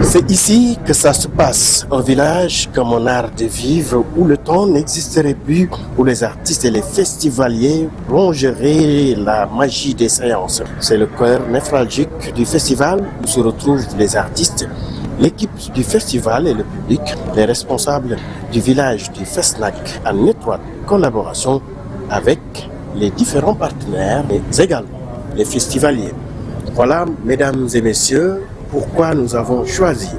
C'est ici que ça se passe, un village comme un art de vivre où le temps n'existerait plus, où les artistes et les festivaliers plongeraient la magie des séances. C'est le cœur névralgique du festival où se retrouvent les artistes, l'équipe du festival et le public, les responsables du village du Fesnac en étroite collaboration avec les différents partenaires et également les festivaliers. Voilà, mesdames et messieurs, pourquoi nous avons choisi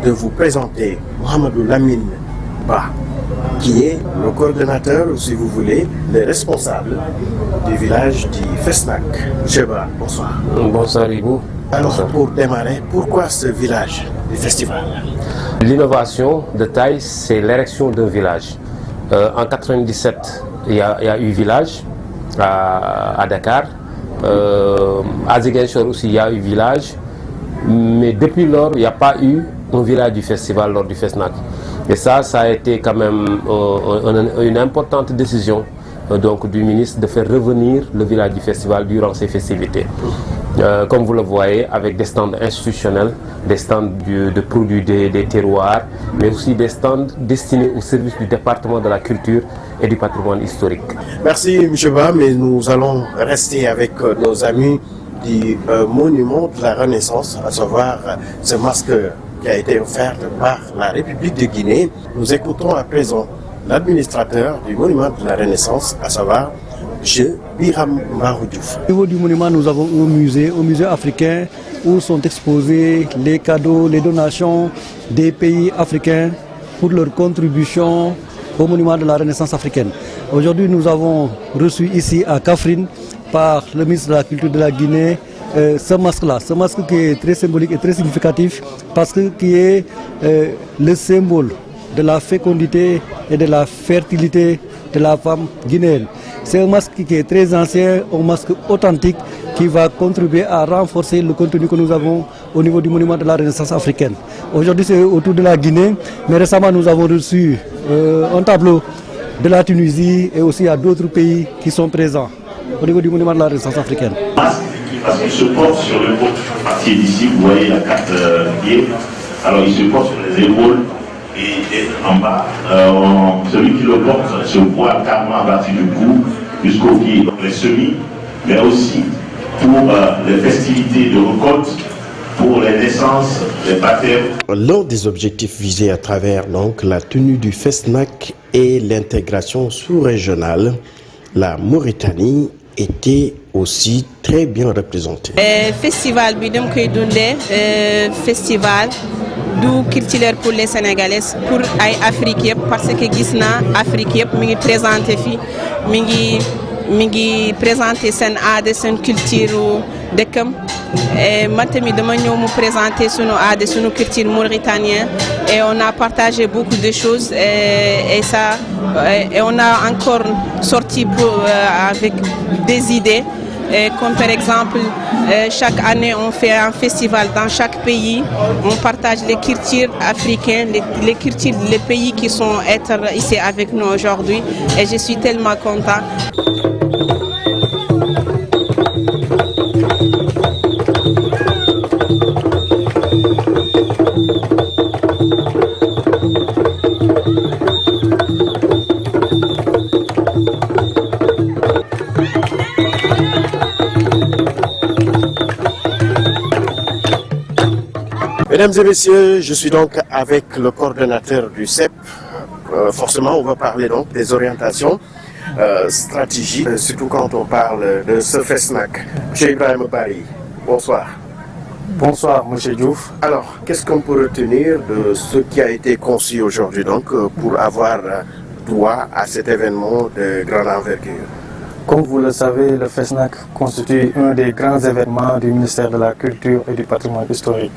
de vous présenter Mohamedou Lamine Ba, qui est le coordonnateur, ou si vous voulez, le responsable du village du Fesnac. Monsieur Ba, bonsoir. Bonsoir Hugo. Alors, pour démarrer, pourquoi ce village du festival? L'innovation de taille, c'est l'érection d'un village. En 1997, il y a eu village à Dakar. À Ziguinchor aussi, il y a eu village. Mais depuis lors, il n'y a pas eu un village du festival lors du Fesnac. Et ça a été quand même une importante décision donc, du ministre de faire revenir le village du festival durant ces festivités. Comme vous le voyez, avec des stands institutionnels, des stands de produits des terroirs, mais aussi des stands destinés au service du département de la culture et du patrimoine historique. Merci M. Ba, mais nous allons rester avec nos amis du monument de la Renaissance, à savoir ce masque qui a été offert par la République de Guinée. Nous écoutons à présent l'administrateur du monument de la Renaissance, à savoir M. Biram Maroudjouf. Au niveau du monument, nous avons un musée africain où sont exposés les cadeaux, les donations des pays africains pour leur contribution au monument de la Renaissance africaine. Aujourd'hui, nous avons reçu ici à Kaffrine par le ministre de la Culture de la Guinée ce masque qui est très symbolique et très significatif parce que qui est le symbole de la fécondité et de la fertilité de la femme guinéenne. C'est un masque qui est très ancien, un masque authentique qui va contribuer à renforcer le contenu que nous avons au niveau du monument de la Renaissance africaine. Aujourd'hui, c'est autour de la Guinée, mais récemment, nous avons reçu un tableau de la Tunisie et aussi à d'autres pays qui sont présents au niveau du monument de la Renaissance africaine. Parce qu'il se porte sur le côté, à partir d'ici, vous voyez la carte guide, alors il se porte sur les épaules et en bas, celui qui le porte se voit carrément à partir du cou jusqu'au pied, donc les semis, mais aussi pour les festivités de récolte, pour les naissances, les baptêmes. L'un des objectifs visés à travers donc, la tenue du Fesnac et l'intégration sous-régionale, la Mauritanie était aussi très bien représentée. Festival bidem koy dundé festival du culturel pour les Sénégalais pour ay Afrique parce que gis na Afrique yëpp mi ngi présenter fi mi ngi présenter sen aada sen culture dëkkam man tamit dama ñëw mu présenter sunu aada sunu culture mauritanienne et on a partagé beaucoup de choses et on a encore sorti avec des idées. Comme par exemple, chaque année on fait un festival dans chaque pays, on partage les cultures africaines, les cultures, les pays qui sont ici avec nous aujourd'hui et je suis tellement content. Mesdames et messieurs, je suis donc avec le coordonnateur du CEP. Forcément, on va parler donc des orientations stratégiques, surtout quand on parle de ce Fesnac. M. Ibrahim Bari, bonsoir. Bonsoir, M. Diouf. Alors, qu'est-ce qu'on peut retenir de ce qui a été conçu aujourd'hui donc pour avoir droit à cet événement de grande envergure? Comme vous le savez, le Fesnac constitue un des grands événements du ministère de la Culture et du Patrimoine historique.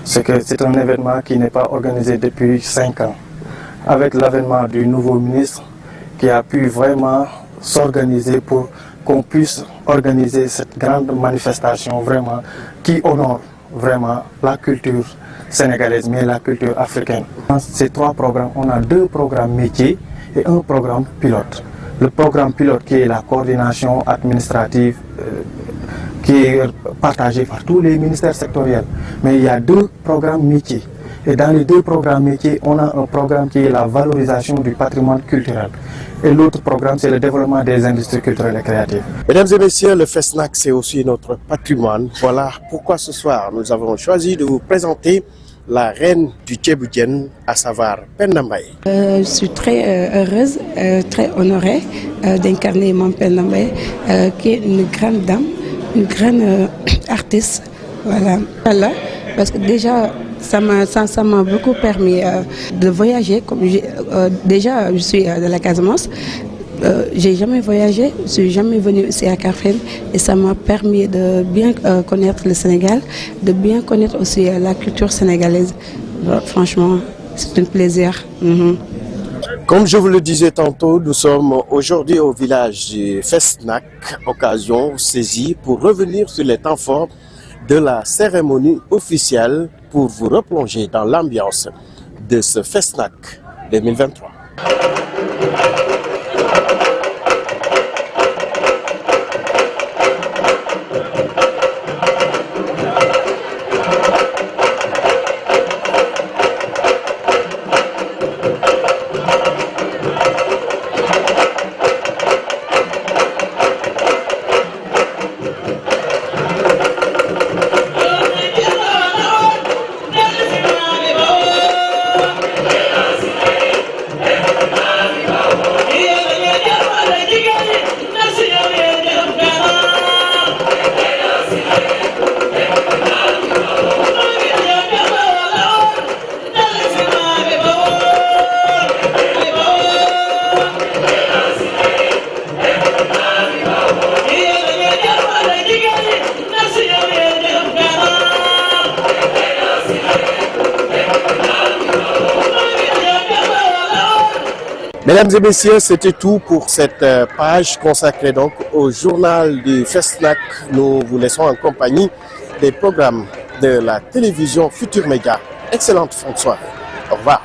C'est un événement qui n'est pas organisé depuis 5 ans. Avec l'avènement du nouveau ministre qui a pu vraiment s'organiser pour qu'on puisse organiser cette grande manifestation vraiment qui honore vraiment la culture sénégalaise mais la culture africaine. Dans ces 3 programmes, on a 2 programmes métiers et un programme pilote. Le programme pilote qui est la coordination administrative qui est partagé par tous les ministères sectoriels. Mais il y a 2 programmes métiers. Et dans les 2 programmes métiers, on a un programme qui est la valorisation du patrimoine culturel. Et l'autre programme, c'est le développement des industries culturelles et créatives. Mesdames et messieurs, le FESNAC, c'est aussi notre patrimoine. Voilà pourquoi ce soir, nous avons choisi de vous présenter la reine du Tchéboudienne, à savoir Penda Mbaye. Je suis très heureuse, très honorée d'incarner Mame Penda Mbaye, qui est une grande dame, une grande artiste. Voilà. Parce que déjà, ça m'a beaucoup permis de voyager. Comme déjà, je suis de la Casamance. J'ai jamais voyagé, je suis jamais venue ici à Kaffrine et ça m'a permis de bien connaître le Sénégal, de bien connaître aussi la culture sénégalaise. Franchement, c'est un plaisir. Comme je vous le disais tantôt, nous sommes aujourd'hui au village du FESNAC, occasion saisie pour revenir sur les temps forts de la cérémonie officielle pour vous replonger dans l'ambiance de ce FESNAC 2023. Mesdames et messieurs, c'était tout pour cette page consacrée donc au journal du FESNAC. Nous vous laissons en compagnie des programmes de la télévision Futur Média. Excellente fin de soirée. Au revoir.